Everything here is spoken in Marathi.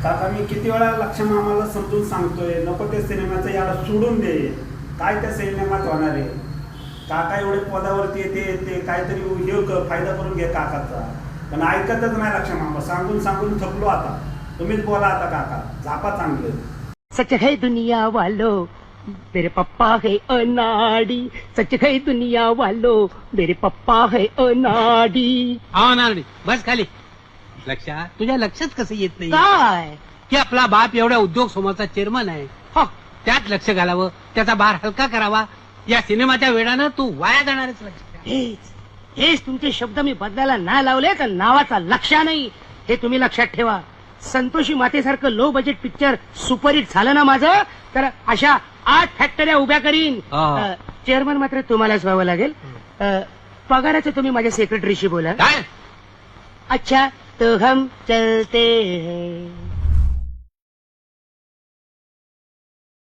काका मी किती वेळा लक्ष मामाला समजून सांगतोय नको त्या सिनेमाचं याला सोडून दे. काय त्या सिनेमात होणार आहे? काका एवढे पदावरती येते काहीतरी हे फायदा करून घे काकाचा. पण ऐकतच नाही लक्ष मामा. सांगून सांगून थकलो आता. तुम्हीच बोला आता काका. झापा चांगले. सच है दुनिया वालों मेरे पप्पा है अनाड़ी. सच है दुनिया वालों मेरे पप्पा है अनाड़ी. अनाड़ी बस खाली. लक्षात तुझ्या लक्षात कसं येत नाही काय की आपला बाप एवढ्या उद्योग समूहाचा चेअरमन आहे. हो त्यात लक्ष घालावं, त्याचा भार हलका करावा. या सिनेमाच्या वेळानं तू वाया जाणारच. लक्षात हेच तुमचे शब्द मी बदलायला नाही लावले तर नावाचा लक्ष नाही हे तुम्ही लक्षात ठेवा. संतोषी मातेसारखं लो बजेट पिक्चर सुपरहिट झालं ना माझं तर अशा 8 फॅक्टऱ्या उभ्या करीन. चेअरमन मात्र तुम्हालाच व्हावं लागेल. पगाराचं तुम्ही माझ्या सेक्रेटरीशी बोला. काय अच्छा तो हम चलते हैं.